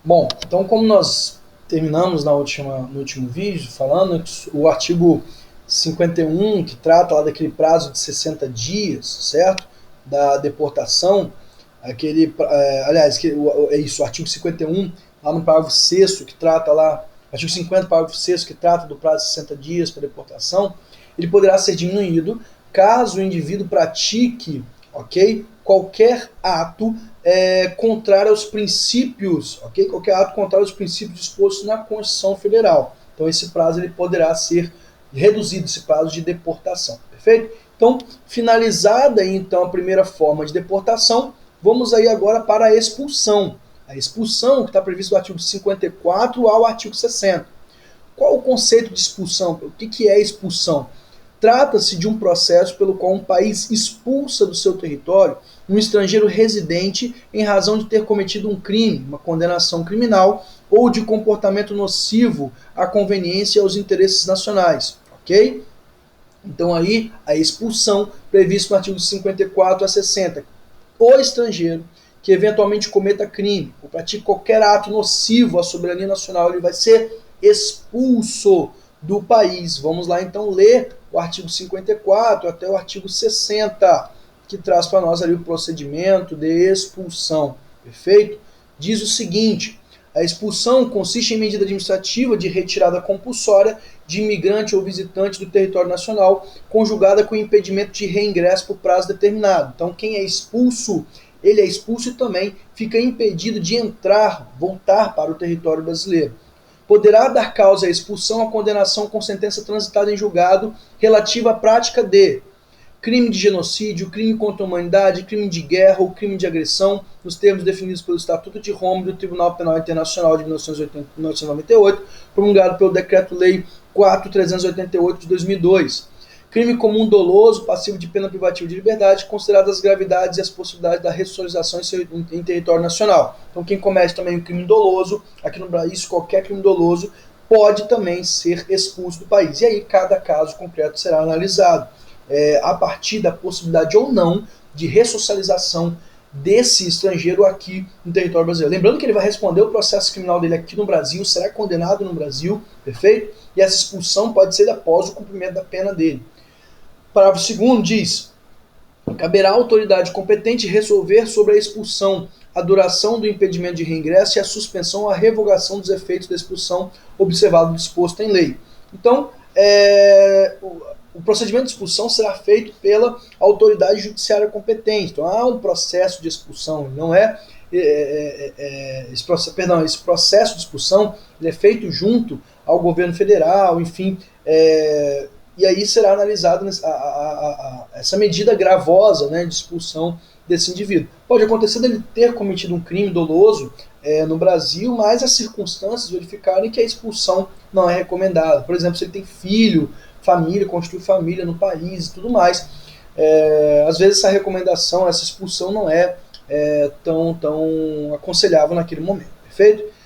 Bom, então como nós terminamos no último vídeo, falando que o artigo 51, que trata lá daquele prazo de 60 dias, certo? Da deportação, é isso, o artigo 51, lá no parágrafo 6º, que trata lá, artigo 50, parágrafo 6º, que trata do prazo de 60 dias para deportação, ele poderá ser diminuído caso o indivíduo pratique, ok, qualquer ato contrário aos princípios, ok? Qualquer ato contrário aos princípios dispostos na Constituição Federal. Então esse prazo ele poderá ser reduzido, esse prazo de deportação, perfeito? Então, finalizada aí, então a primeira forma de deportação, vamos aí agora para a expulsão. A expulsão que está prevista do artigo 54 ao artigo 60. Qual o conceito de expulsão? O que é expulsão? Trata-se de um processo pelo qual um país expulsa do seu território um estrangeiro residente em razão de ter cometido um crime, uma condenação criminal ou de comportamento nocivo à conveniência e aos interesses nacionais, ok? Então aí a expulsão prevista no artigo 54 a 60. O estrangeiro que eventualmente cometa crime ou pratique qualquer ato nocivo à soberania nacional, ele vai ser expulso do país. Vamos lá então ler o artigo 54 até o artigo 60, que traz para nós ali o procedimento de expulsão, perfeito? Diz o seguinte: a expulsão consiste em medida administrativa de retirada compulsória de imigrante ou visitante do território nacional, conjugada com impedimento de reingresso por prazo determinado. Então, quem é expulso, ele é expulso e também fica impedido de voltar para o território brasileiro. Poderá dar causa à expulsão a condenação com sentença transitada em julgado relativa à prática de crime de genocídio, crime contra a humanidade, crime de guerra ou crime de agressão, nos termos definidos pelo Estatuto de Roma e do Tribunal Penal Internacional de 1998, promulgado pelo Decreto-Lei 4.388 de 2002. Crime comum doloso, passivo de pena privativa de liberdade, consideradas as gravidades e as possibilidades da ressocialização em território nacional. Então, quem comete também um crime doloso, aqui no Brasil, qualquer crime doloso, pode também ser expulso do país. E aí, cada caso concreto será analisado a partir da possibilidade ou não de ressocialização desse estrangeiro aqui no território brasileiro. Lembrando que ele vai responder o processo criminal dele aqui no Brasil, será condenado no Brasil, perfeito? E essa expulsão pode ser após o cumprimento da pena dele. Parágrafo 2º diz: caberá à autoridade competente resolver sobre a expulsão, a duração do impedimento de reingresso e a suspensão ou a revogação dos efeitos da expulsão, observado o disposto em lei. Então, o procedimento de expulsão será feito pela autoridade judiciária competente. Então, há um processo de expulsão, não é... esse processo de expulsão ele é feito junto ao governo federal, enfim... e aí será analisada essa medida gravosa, né, de expulsão desse indivíduo. Pode acontecer dele ter cometido um crime doloso no Brasil, mas as circunstâncias verificarem que a expulsão não é recomendada. Por exemplo, se ele tem filho, família, constitui família no país e tudo mais. Às vezes essa recomendação, essa expulsão não é tão aconselhável naquele momento, perfeito?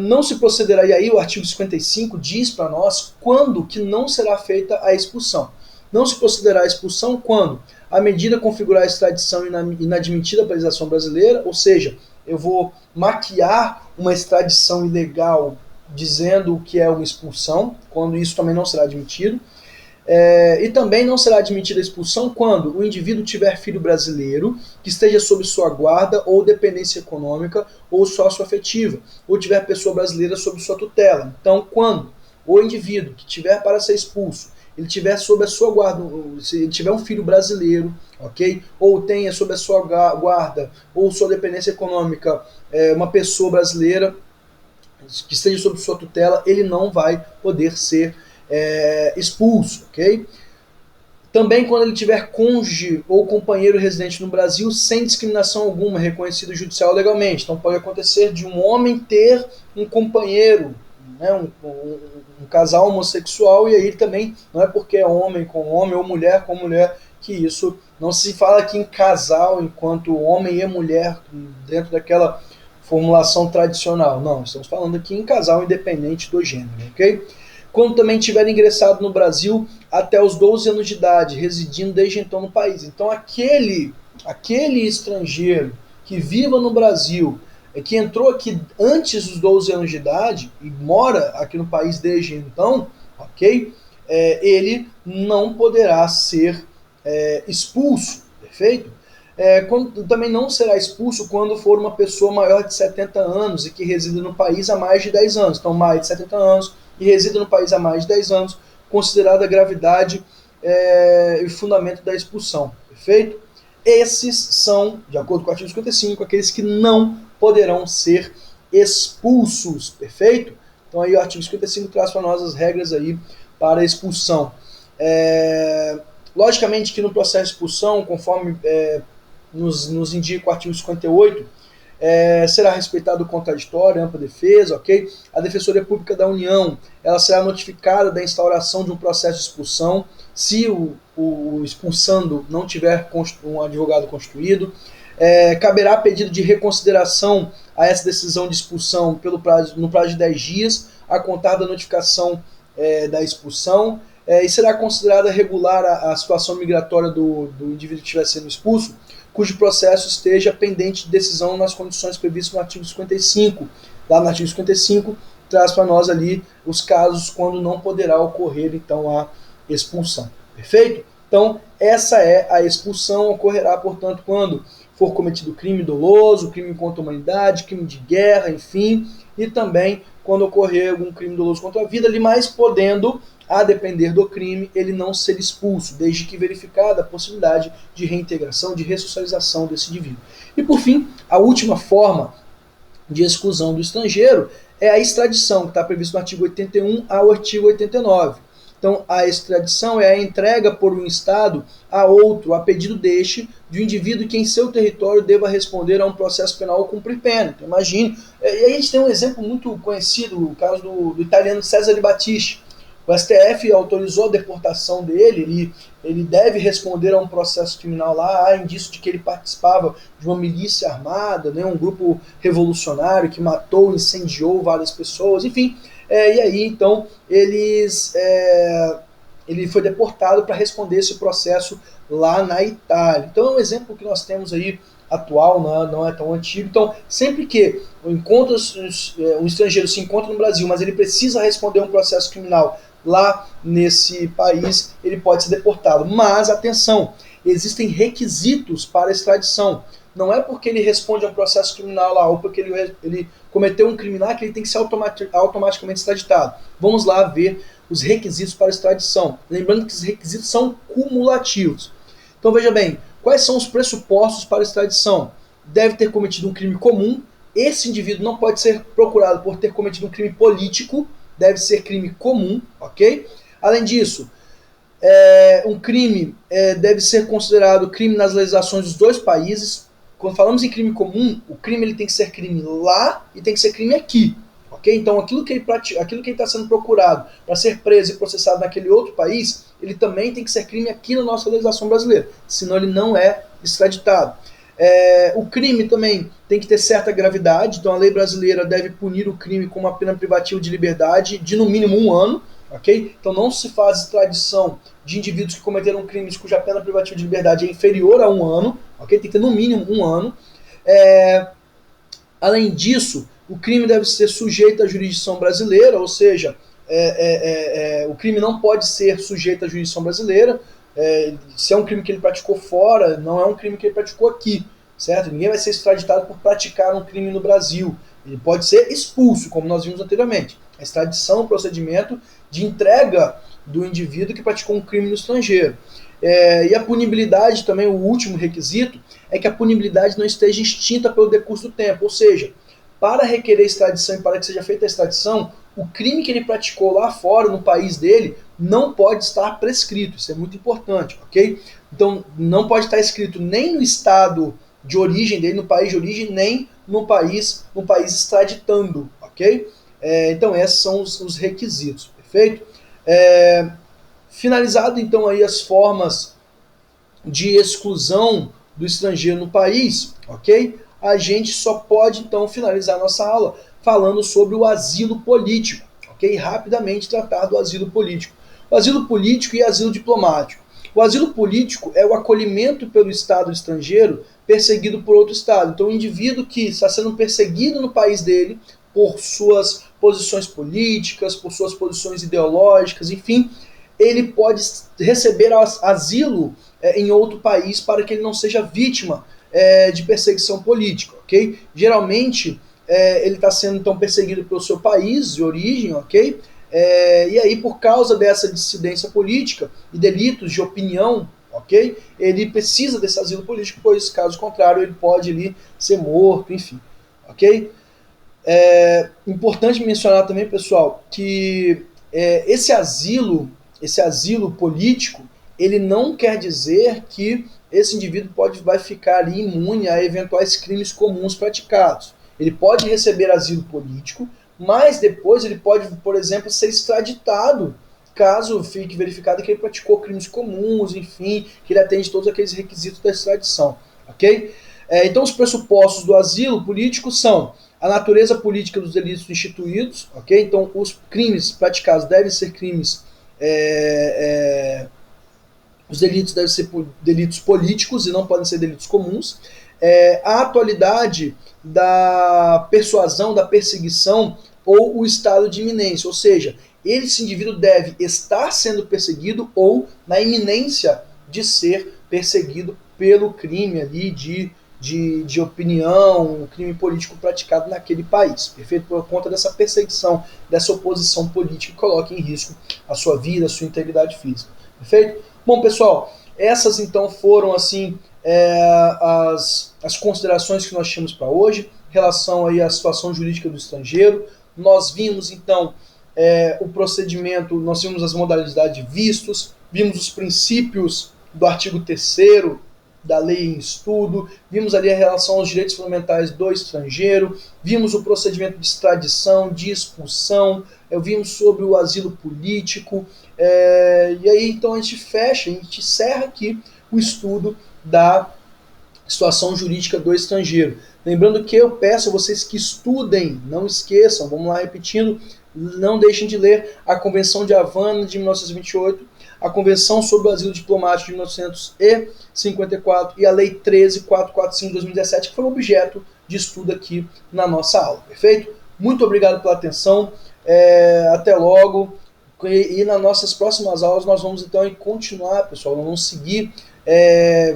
Não se procederá, e aí o artigo 55 diz para nós quando que não será feita a expulsão. Não se procederá à expulsão quando a medida configurar a extradição inadmitida pela legislação brasileira, ou seja, eu vou maquiar uma extradição ilegal dizendo o que é uma expulsão, quando isso também não será admitido. E também não será admitida a expulsão quando o indivíduo tiver filho brasileiro que esteja sob sua guarda ou dependência econômica ou sócio-afetiva, ou tiver pessoa brasileira sob sua tutela. Então, quando o indivíduo que tiver para ser expulso, ele tiver sob a sua guarda, se ele tiver um filho brasileiro, ok? Ou tenha sob a sua guarda ou sua dependência econômica uma pessoa brasileira que esteja sob sua tutela, ele não vai poder ser expulso, ok? Também quando ele tiver cônjuge ou companheiro residente no Brasil sem discriminação alguma, reconhecido judicial ou legalmente. Então pode acontecer de um homem ter um companheiro, né, um casal homossexual, e aí também não é porque é homem com homem ou mulher com mulher que isso não se fala aqui em casal enquanto homem e mulher dentro daquela formulação tradicional. Não, estamos falando aqui em casal independente do gênero, ok? Quando também tiver ingressado no Brasil até os 12 anos de idade, residindo desde então no país. Então aquele estrangeiro que viva no Brasil que entrou aqui antes dos 12 anos de idade e mora aqui no país desde então, ok? Ele não poderá ser expulso, perfeito? Também não será expulso quando for uma pessoa maior de 70 anos e que resida no país há mais de 10 anos. Então, mais de 70 anos e resida no país há mais de 10 anos, considerada a gravidade e fundamento da expulsão, perfeito? Esses são, de acordo com o artigo 55, aqueles que não poderão ser expulsos, perfeito? Então aí o artigo 55 traz para nós as regras aí para a expulsão. Logicamente que no processo de expulsão, conforme nos indica o artigo 58, será respeitado o contraditório, ampla defesa, ok? A Defensoria Pública da União, ela será notificada da instauração de um processo de expulsão, se o expulsando não tiver um advogado constituído. Caberá pedido de reconsideração a essa decisão de expulsão no prazo de 10 dias, a contar da notificação da expulsão, e será considerada regular a situação migratória do indivíduo que estiver sendo expulso, cujo processo esteja pendente de decisão nas condições previstas no artigo 55. Lá no artigo 55, traz para nós ali os casos quando não poderá ocorrer, então, a expulsão. Perfeito? Então, essa é a expulsão, ocorrerá, portanto, quando for cometido crime doloso, crime contra a humanidade, crime de guerra, enfim, e também quando ocorrer algum crime doloso contra a vida, ali mais podendo, a depender do crime, ele não ser expulso, desde que verificada a possibilidade de reintegração, de ressocialização desse indivíduo. E por fim, a última forma de exclusão do estrangeiro é a extradição, que está previsto no artigo 81 ao artigo 89. Então, a extradição é a entrega por um Estado a outro, a pedido deste, de um indivíduo que em seu território deva responder a um processo penal ou cumprir pena. Então, imagine. E aí a gente tem um exemplo muito conhecido, o caso do italiano Cesare Battisti. O STF autorizou a deportação dele, ele deve responder a um processo criminal lá, há indício de que ele participava de uma milícia armada, né, um grupo revolucionário que matou, incendiou várias pessoas, enfim. E aí, então, ele foi deportado para responder esse processo lá na Itália. Então é um exemplo que nós temos aí atual, não é tão antigo. Então, sempre que um estrangeiro se encontra no Brasil, mas ele precisa responder a um processo criminal lá nesse país, ele pode ser deportado. Mas, atenção, existem requisitos para a extradição. Não é porque ele responde a um processo criminal lá, ou porque ele cometeu um crime lá, que ele tem que ser automaticamente extraditado. Vamos lá ver os requisitos para a extradição. Lembrando que os requisitos são cumulativos. Então veja bem, quais são os pressupostos para a extradição? Deve ter cometido um crime comum. Esse indivíduo não pode ser procurado por ter cometido um crime político, deve ser crime comum, ok? Além disso, um crime deve ser considerado crime nas legislações dos dois países. Quando falamos em crime comum, o crime ele tem que ser crime lá e tem que ser crime aqui, ok? Então aquilo que ele está sendo procurado para ser preso e processado naquele outro país, ele também tem que ser crime aqui na nossa legislação brasileira, senão ele não é extraditado. O crime também tem que ter certa gravidade, então a lei brasileira deve punir o crime com uma pena privativa de liberdade de no mínimo 1 ano, ok? Então não se faz extradição de indivíduos que cometeram crimes cuja pena privativa de liberdade é inferior a 1 ano, ok? Tem que ter no mínimo 1 ano. Além disso, o crime deve ser sujeito à jurisdição brasileira, ou seja, o crime não pode ser sujeito à jurisdição brasileira. Se é um crime que ele praticou fora, não é um crime que ele praticou aqui, certo? Ninguém vai ser extraditado por praticar um crime no Brasil. Ele pode ser expulso, como nós vimos anteriormente. A extradição é um procedimento de entrega do indivíduo que praticou um crime no estrangeiro. E a punibilidade também, o último requisito, é que a punibilidade não esteja extinta pelo decurso do tempo, ou seja, para requerer extradição e para que seja feita a extradição, o crime que ele praticou lá fora, no país dele, não pode estar prescrito. Isso é muito importante, ok? Então, não pode estar escrito nem no estado de origem dele, no país de origem, nem no país extraditando, ok? Então, esses são os requisitos, perfeito? Finalizado, então, aí as formas de exclusão do estrangeiro no país, ok? A gente só pode, então, finalizar nossa aula falando sobre o asilo político, ok? Rapidamente tratar do asilo político. O asilo político e asilo diplomático. O asilo político é o acolhimento pelo Estado estrangeiro perseguido por outro Estado. Então, o indivíduo que está sendo perseguido no país dele por suas posições políticas, por suas posições ideológicas, enfim, ele pode receber asilo em outro país para que ele não seja vítima de perseguição política, ok? Geralmente, ele está sendo então perseguido pelo seu país de origem, ok? E aí, por causa dessa dissidência política e delitos de opinião, ok? Ele precisa desse asilo político, pois caso contrário ele pode ali ser morto, enfim, ok? Importante mencionar também, pessoal, que esse asilo político, ele não quer dizer que esse indivíduo vai ficar ali imune a eventuais crimes comuns praticados. Ele pode receber asilo político, mas depois ele pode, por exemplo, ser extraditado caso fique verificado que ele praticou crimes comuns, enfim, que ele atende todos aqueles requisitos da extradição, ok? Então os pressupostos do asilo político são a natureza política dos delitos instituídos, ok? Então os crimes praticados devem ser crimes, os delitos devem ser delitos políticos e não podem ser delitos comuns. A atualidade da persuasão, da perseguição ou o estado de iminência, ou seja, esse indivíduo deve estar sendo perseguido ou na iminência de ser perseguido pelo crime ali de opinião, um crime político praticado naquele país, perfeito? Por conta dessa perseguição, dessa oposição política que coloca em risco a sua vida, a sua integridade física, perfeito? Bom, pessoal, essas então foram assim as considerações que nós tínhamos para hoje em relação aí à situação jurídica do estrangeiro. Nós vimos então o procedimento, nós vimos as modalidades de vistos, vimos os princípios do artigo 3º da lei em estudo, vimos ali a relação aos direitos fundamentais do estrangeiro, vimos o procedimento de extradição, de expulsão, vimos sobre o asilo político, e aí então a gente encerra aqui o estudo da situação jurídica do estrangeiro. Lembrando que eu peço a vocês que estudem, não esqueçam, vamos lá repetindo, não deixem de ler a Convenção de Havana de 1928, a Convenção sobre o Asilo Diplomático de 1954 e a Lei 13.445 de 2017, que foi objeto de estudo aqui na nossa aula, perfeito? Muito obrigado pela atenção, até logo, e nas nossas próximas aulas nós vamos então continuar, pessoal, nós vamos seguir,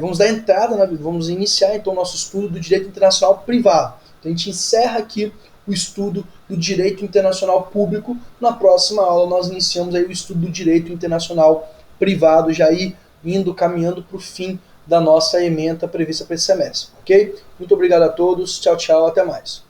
vamos dar entrada, vamos iniciar então o nosso estudo do direito internacional privado. Então a gente encerra aqui o estudo do direito internacional público. Na próxima aula nós iniciamos aí o estudo do direito internacional privado, já caminhando para o fim da nossa ementa prevista para esse semestre, ok? Muito obrigado a todos, tchau, tchau, até mais.